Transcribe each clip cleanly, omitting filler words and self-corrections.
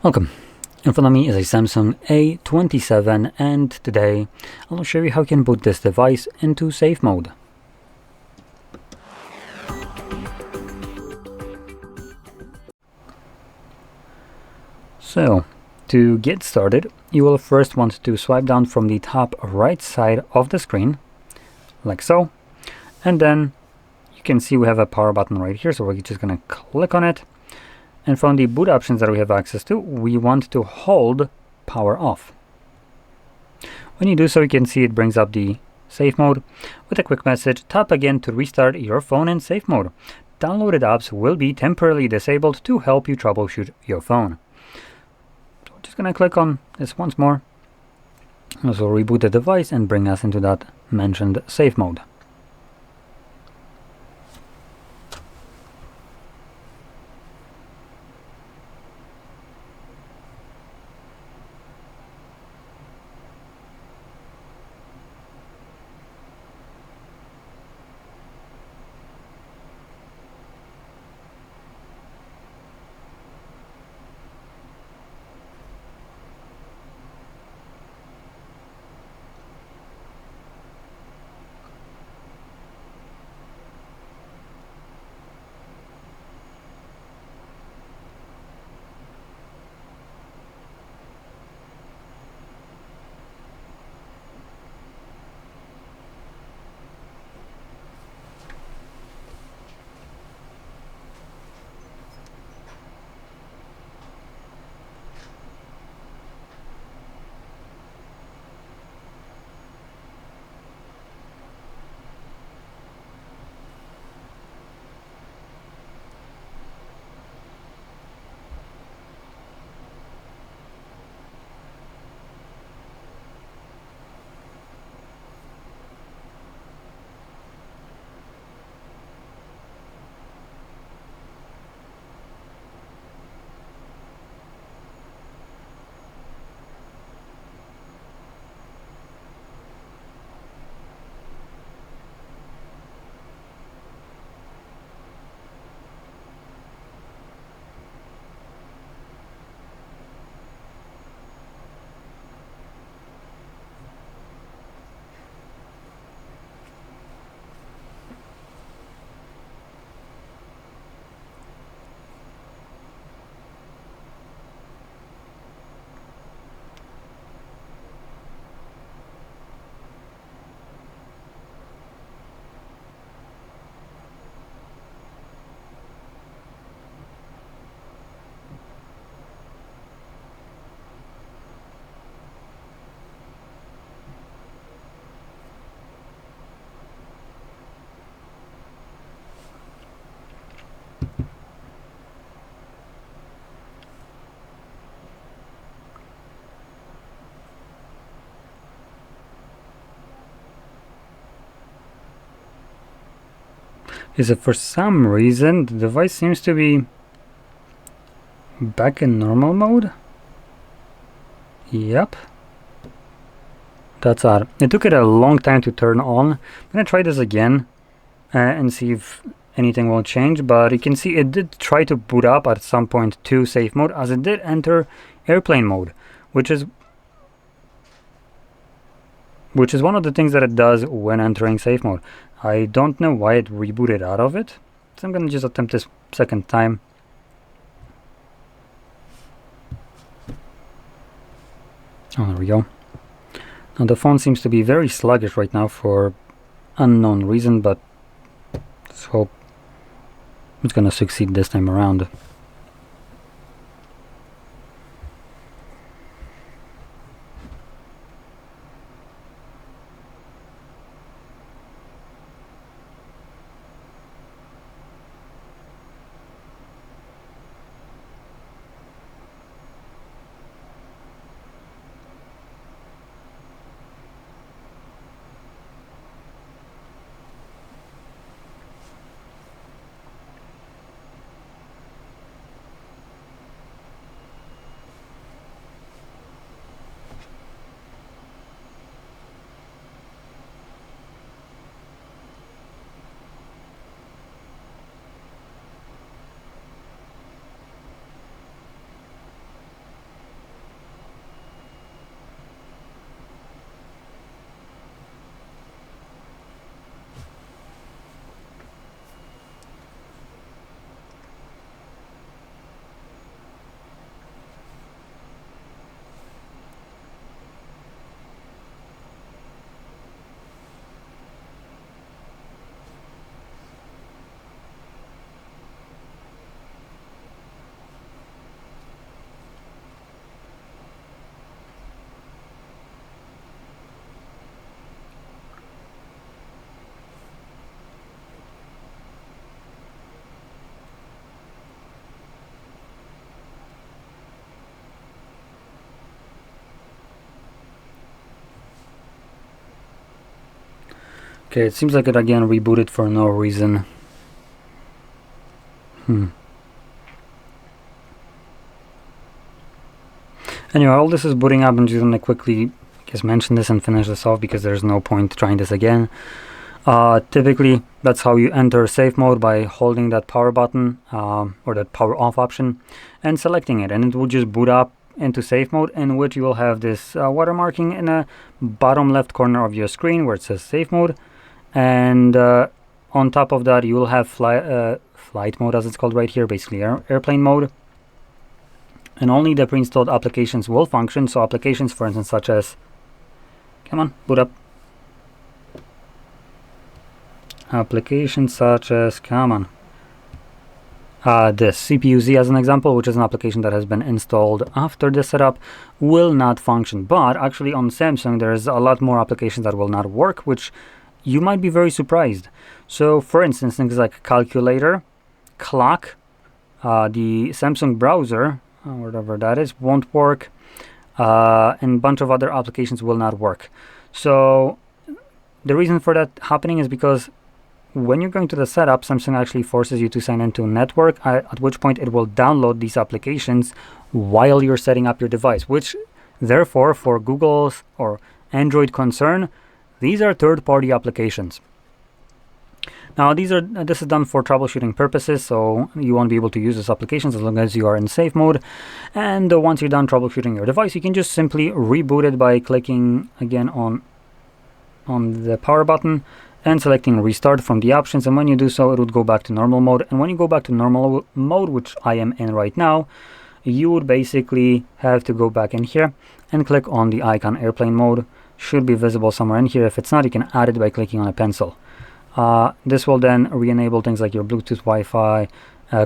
Welcome. In front of me is a Samsung A27 and today I'll show you how you can boot this device into safe mode. So, to get started, you will first want to swipe down from the top right side of the screen, like so, and then you can see we have a power button right here, so we're just going to click on it. And from the boot options that we have access to, we want to hold power off. When you do so, you can see it brings up the safe mode with a quick message. Tap again to restart your phone in safe mode. Downloaded apps will be temporarily disabled to help you troubleshoot your phone. So we're just going to click on this once more. This will reboot the device and bring us into that mentioned safe mode. Is it for some reason the device seems to be back in normal mode? Yep. That's odd. It took it a long time to turn on. I'm gonna try this again and see if anything will change, but you can see it did try to boot up at some point to safe mode, as it did enter airplane mode, which is one of the things that it does when entering safe mode. I don't know why it rebooted out of it, so I'm gonna just attempt this second time. Oh, there we go. Now the phone seems to be very sluggish right now for unknown reason, but let's hope it's gonna succeed this time around. Okay, it seems like it again rebooted for no reason. Anyway, all this is booting up. I'm just gonna quickly mention this and finish this off because there's no point trying this again. Typically, that's how you enter safe mode, by holding that power button or that power off option and selecting it, and it will just boot up into safe mode, in which you will have this watermarking in the bottom left corner of your screen where it says safe mode, and on top of that you will have flight mode, as it's called right here, basically airplane mode, and only the pre-installed applications will function. So applications, for instance, such as, come on, boot up. Applications such as, come on, this CPU-Z as an example, which is an application that has been installed after the setup, will not function. But actually on Samsung there's a lot more applications that will not work, which you might be very surprised. So for instance, things like calculator, clock, the Samsung browser, whatever that is, won't work, and a bunch of other applications will not work. So the reason for that happening is because when you're going to the setup, Samsung actually forces you to sign into a network, at which point it will download these applications while you're setting up your device, which therefore, for Google's or Android concern, these are third-party applications. Now this is done for troubleshooting purposes, so you won't be able to use these applications as long as you are in safe mode. And once you're done troubleshooting your device, you can just simply reboot it by clicking again on the power button and selecting restart from the options, and when you do so, it would go back to normal mode. And when you go back to normal mode, which I am in right now, you would basically have to go back in here and click on the icon. Airplane mode should be visible somewhere in here. If it's not, you can add it by clicking on a pencil. This will then re-enable things like your Bluetooth, Wi-Fi,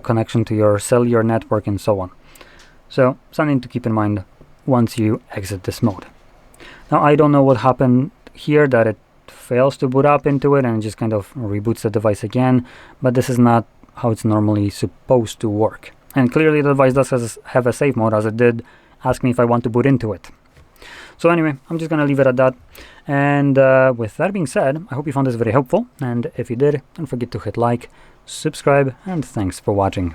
connection to your cellular network, and so on. So something to keep in mind once you exit this mode. Now I don't know what happened here, that it fails to boot up into it and it just kind of reboots the device again, but this is not how it's normally supposed to work. And clearly the device does have a safe mode, as it did ask me if I want to boot into it. So anyway, I'm just gonna leave it at that. And with that being said, I hope you found this very helpful, and if you did, don't forget to hit like, subscribe, and thanks for watching.